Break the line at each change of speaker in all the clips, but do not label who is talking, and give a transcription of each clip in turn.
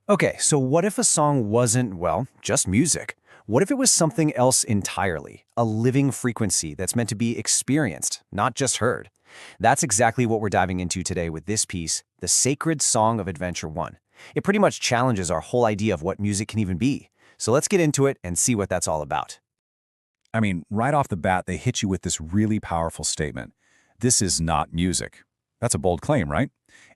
Okay, so what if a song wasn't, well, just music? What if it was something else entirely, a living frequency that's meant to be experienced, not just heard? That's exactly what we're diving into today with this piece, The Sacred Song of Adventure 1. It pretty much challenges our whole idea of what music can even be. So let's get into it and see what that's all about.
I mean, right off the bat, they hit you with this really powerful statement. This is not music. That's a bold claim, right?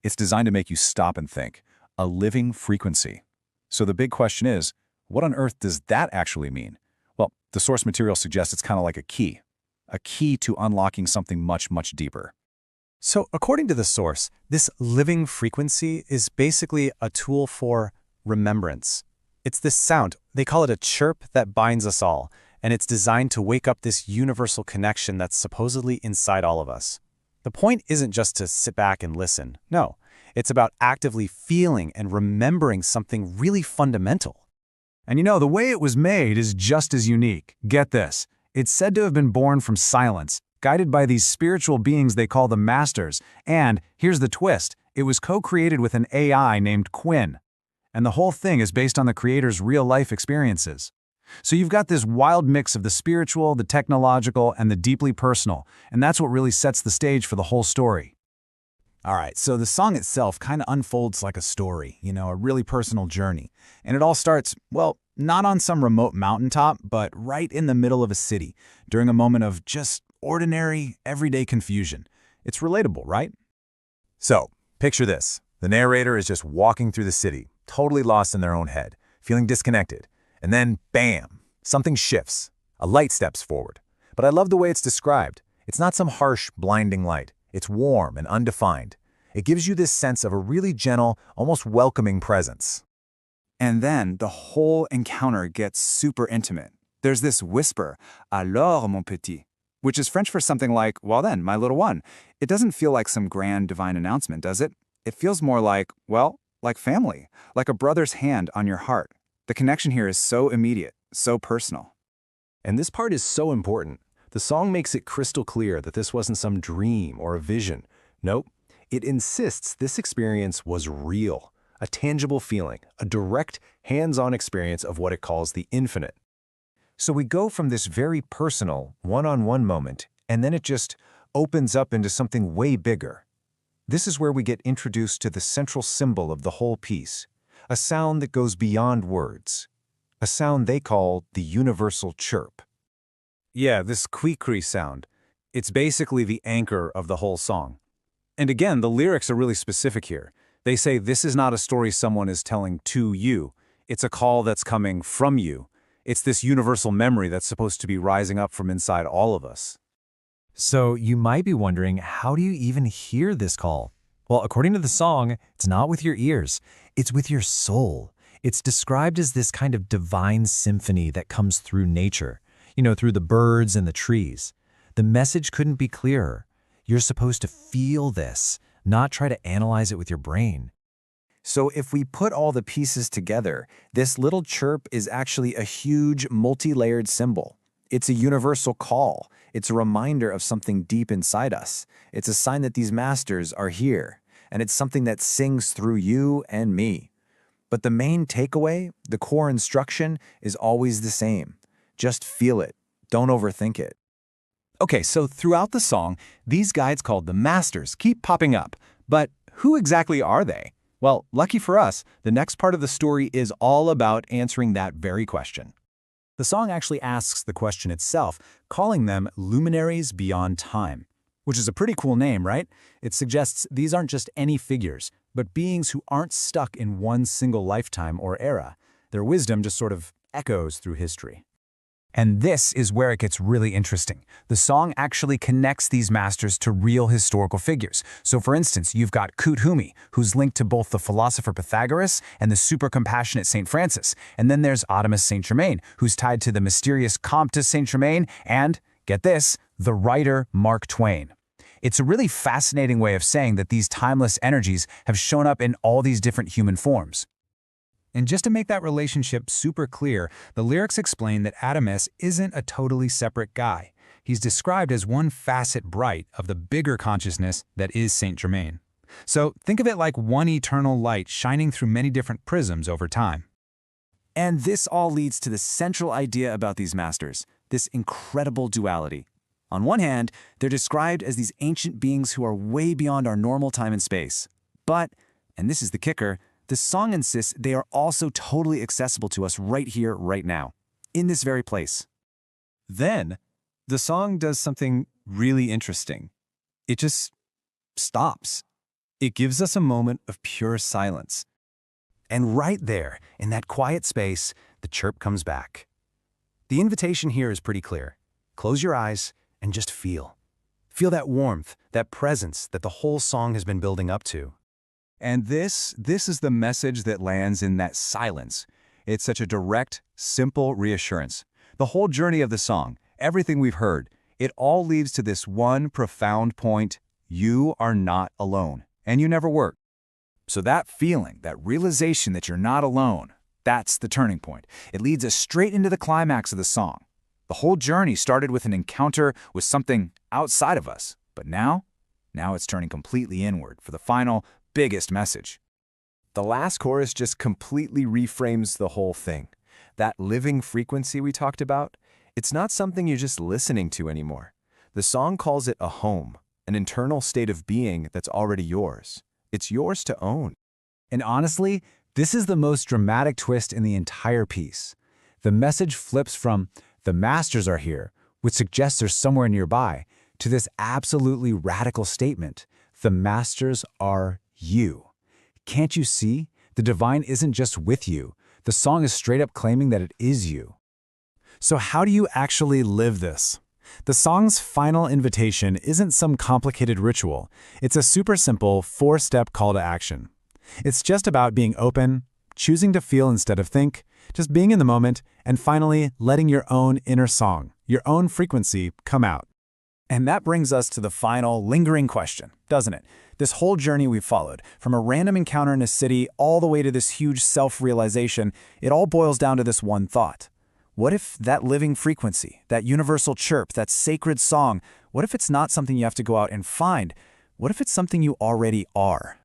It's designed to make you stop and think. A living frequency. So the big question is, what on earth does that actually mean? Well, the source material suggests it's kind of like a key to unlocking something much, much deeper.
So according to the source, this living frequency is basically a tool for remembrance. It's this sound, they call it a chirp that binds us all, and it's designed to wake up this universal connection that's supposedly inside all of us. The point isn't just to sit back and listen. No, it's about actively feeling and remembering something really fundamental.
And you know, the way it was made is just as unique. Get this. It's said to have been born from silence, guided by these spiritual beings they call the Masters, and, here's the twist, it was co-created with an AI named Quinn. And the whole thing is based on the creator's real-life experiences. So you've got this wild mix of the spiritual, the technological, and the deeply personal, and that's what really sets the stage for the whole story.
All right, so the song itself kind of unfolds like a story, a really personal journey. And it all starts, well, not on some remote mountaintop, but right in the middle of a city, during a moment of just ordinary, everyday confusion. It's relatable, right? So, picture this. The narrator is just walking through the city, totally lost in their own head, feeling disconnected. And then, bam, something shifts. A light steps forward. But I love the way it's described. It's not some harsh, blinding light. It's warm and undefined. It gives you this sense of a really gentle, almost welcoming presence.
And then the whole encounter gets super intimate. There's this whisper, alors mon petit, which is French for something like, well then, my little one. It doesn't feel like some grand divine announcement, does it? It feels more like, well, like family, like a brother's hand on your heart. The connection here is so immediate, so personal.
And this part is so important. The song makes it crystal clear that this wasn't some dream or a vision. Nope, it insists this experience was real, a tangible feeling, a direct, hands-on experience of what it calls the infinite.
So we go from this very personal, one-on-one moment, and then it just opens up into something way bigger. This is where we get introduced to the central symbol of the whole piece, a sound that goes beyond words, a sound they call the universal chirp.
Yeah, this kwee-kree sound. It's basically the anchor of the whole song. And again, the lyrics are really specific here. They say this is not a story someone is telling to you. It's a call that's coming from you. It's this universal memory that's supposed to be rising up from inside all of us.
So you might be wondering, how do you even hear this call? Well, according to the song, it's not with your ears. It's with your soul. It's described as this kind of divine symphony that comes through nature. Through the birds and the trees. The message couldn't be clearer. You're supposed to feel this, not try to analyze it with your brain.
So if we put all the pieces together, this little chirp is actually a huge, multi-layered symbol. It's a universal call. It's a reminder of something deep inside us. It's a sign that these masters are here, and it's something that sings through you and me. But the main takeaway, the core instruction, is always the same. Just feel it. Don't overthink it.
Okay, so throughout the song, these guides called the Masters keep popping up. But who exactly are they? Well, lucky for us, the next part of the story is all about answering that very question.
The song actually asks the question itself, calling them luminaries beyond time, which is a pretty cool name, right? It suggests these aren't just any figures, but beings who aren't stuck in one single lifetime or era. Their wisdom just sort of echoes through history.
And this is where it gets really interesting. The song actually connects these masters to real historical figures. So for instance, you've got Kuthumi, who's linked to both the philosopher Pythagoras and the super compassionate St. Francis. And then there's Artemis St. Germain, who's tied to the mysterious Comte de St. Germain and, get this, the writer Mark Twain. It's a really fascinating way of saying that these timeless energies have shown up in all these different human forms.
And just to make that relationship super clear, the lyrics explain that Artemis isn't a totally separate guy. He's described as one facet bright of the bigger consciousness that is Saint Germain.
So think of it like one eternal light shining through many different prisms over time.
And this all leads to the central idea about these masters, this incredible duality. On one hand, they're described as these ancient beings who are way beyond our normal time and space. But, and this is the kicker, the song insists they are also totally accessible to us right here, right now, in this very place.
Then, the song does something really interesting. It just stops. It gives us a moment of pure silence.
And right there, in that quiet space, the chirp comes back. The invitation here is pretty clear. Close your eyes and just feel. Feel that warmth, that presence that the whole song has been building up to.
And this is the message that lands in that silence. It's such a direct, simple reassurance. The whole journey of the song, everything we've heard, it all leads to this one profound point: you are not alone, and you never were.
So that feeling, that realization that you're not alone, that's the turning point. It leads us straight into the climax of the song. The whole journey started with an encounter with something outside of us, but now it's turning completely inward for the final, biggest message.
The last chorus just completely reframes the whole thing. That living frequency we talked about, it's not something you're just listening to anymore. The song calls it a home, an internal state of being that's already yours. It's yours to own.
And honestly, this is the most dramatic twist in the entire piece. The message flips from "the masters are here," which suggests they're somewhere nearby, to this absolutely radical statement: the masters are you. Can't you see? The divine isn't just with you. The song is straight up claiming that it is you.
So how do you actually live this? The song's final invitation isn't some complicated ritual. It's a super simple 4-step call to action. It's just about being open, choosing to feel instead of think, just being in the moment, and finally letting your own inner song, your own frequency, come out.
And that brings us to the final, lingering question, doesn't it? This whole journey we've followed, from a random encounter in a city all the way to this huge self-realization, it all boils down to this one thought. What if that living frequency, that universal chirp, that sacred song, what if it's not something you have to go out and find? What if it's something you already are?